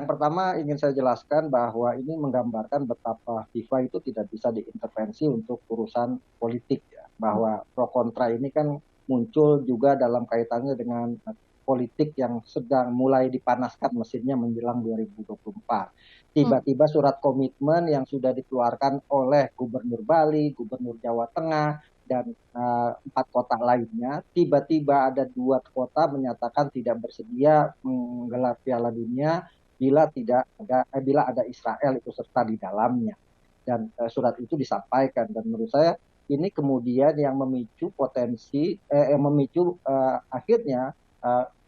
yang pertama ingin saya jelaskan bahwa ini menggambarkan betapa FIFA itu tidak bisa diintervensi untuk urusan politik ya. Bahwa pro kontra ini kan muncul juga dalam kaitannya dengan politik yang sedang mulai dipanaskan mesinnya menjelang 2024. Tiba-tiba surat komitmen yang sudah dikeluarkan oleh Gubernur Bali, Gubernur Jawa Tengah, dan 4 kota lainnya, tiba-tiba ada 2 kota menyatakan tidak bersedia menggelar Piala Dunia bila ada Israel ikut serta di dalamnya. Dan surat itu disampaikan, dan menurut saya ini kemudian yang memicu akhirnya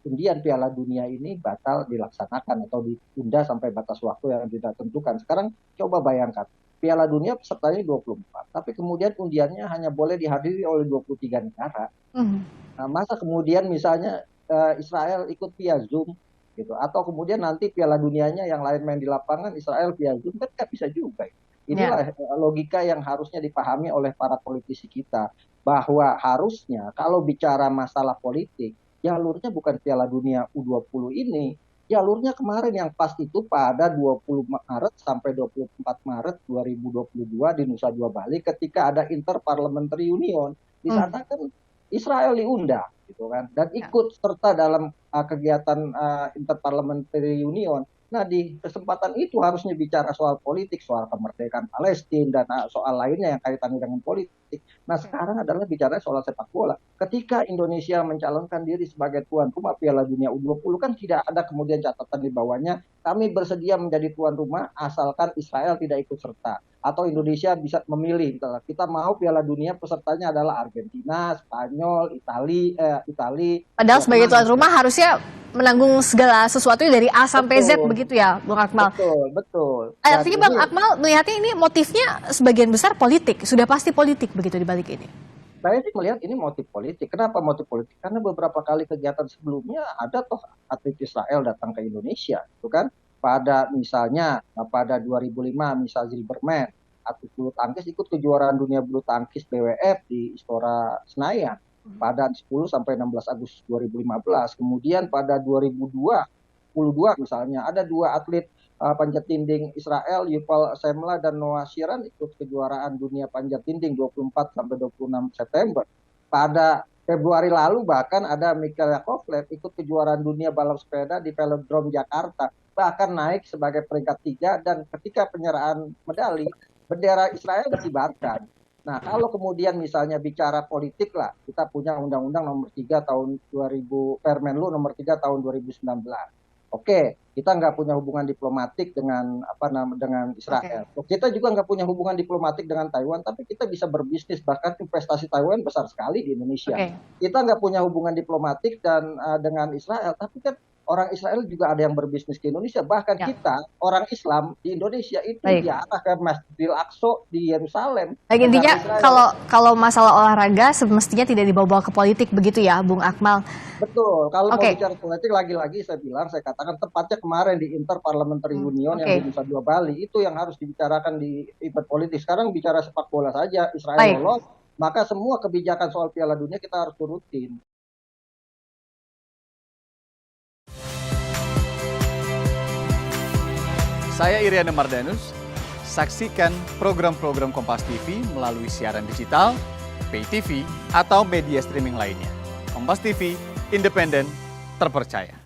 undian Piala Dunia ini batal dilaksanakan atau ditunda sampai batas waktu yang tidak tentukan. Sekarang coba bayangkan, Piala Dunia pesertanya 24, tapi kemudian undiannya hanya boleh dihadiri oleh 23 negara. Nah, masa kemudian misalnya Israel ikut via Zoom gitu, atau kemudian nanti Piala Dunianya yang lain main di lapangan, Israel via Zoom, kan nggak bisa juga. Inilah logika yang harusnya dipahami oleh para politisi kita, bahwa harusnya kalau bicara masalah politik, jalurnya bukan Piala Dunia U20 ini. Jalurnya kemarin yang pas itu pada 20 Maret sampai 24 Maret 2022 di Nusa Dua Bali ketika ada Interparliamentary Union. Di sana kan Israel diundang gitu kan, dan ikut serta dalam kegiatan Interparliamentary Union. Nah, di kesempatan itu harusnya bicara soal politik, soal kemerdekaan Palestina, dan soal lainnya yang kaitannya dengan politik. Nah, sekarang adalah bicara soal sepak bola. Ketika Indonesia mencalonkan diri sebagai tuan rumah Piala Dunia U20, kan tidak ada kemudian catatan di bawahnya, kami bersedia menjadi tuan rumah asalkan Israel tidak ikut serta. Atau Indonesia bisa memilih, kita mau Piala Dunia pesertanya adalah Argentina, Spanyol, Italia. Padahal sebagai tuan rumah harusnya menanggung segala sesuatu dari A sampai Z begitu ya, Bung Akmal. Betul. Artinya Bang Akmal melihatnya ini motifnya sebagian besar politik, sudah pasti politik begitu di balik ini. Saya sih melihat ini motif politik. Kenapa motif politik? Karena beberapa kali kegiatan sebelumnya ada toh atlet Israel datang ke Indonesia, itu kan? Misalnya pada 2005 misal Zilberman, atlet bulu tangkis ikut kejuaraan dunia bulu tangkis BWF di Istora Senayan pada 10 sampai 16 Agustus 2015. Kemudian pada 2022 misalnya ada 2 atlet panjat tinding Israel, Yuval Semla dan Noah Shiran ikut kejuaraan dunia panjat tinding 24 sampai 26 September. Pada Februari lalu bahkan ada Mikhail Yakovlev ikut kejuaraan dunia balap sepeda di Velodrome Jakarta, bahkan naik sebagai peringkat 3, dan ketika penyerahan medali bendera Israel dikibarkan. Nah, kalau kemudian misalnya bicara politik lah, kita punya Undang-Undang nomor 3 tahun 2000, Permenlu nomor 3 tahun 2019. Oke, kita nggak punya hubungan diplomatik dengan dengan Israel. Kita juga nggak punya hubungan diplomatik dengan Taiwan, tapi kita bisa berbisnis, bahkan investasi Taiwan besar sekali di Indonesia. Kita nggak punya hubungan diplomatik dengan Israel, tapi kan orang Israel juga ada yang berbisnis ke Indonesia. Bahkan kita, orang Islam di Indonesia itu diarah ke Masjidil Aqsa di Yerusalem. Intinya kalau masalah olahraga semestinya tidak dibawa-bawa ke politik begitu ya, Bung Akmal? Betul. Kalau mau bicara politik, lagi-lagi saya katakan tepatnya kemarin di Interparliamentary Union yang di Nusa Dua Bali, itu yang harus dibicarakan di event politik. Sekarang bicara sepak bola saja, Israel lolos, maka semua kebijakan soal Piala Dunia kita harus turutin. Saya Iriana Mardanus. Saksikan program-program Kompas TV melalui siaran digital, pay TV, atau media streaming lainnya. Kompas TV, independen, terpercaya.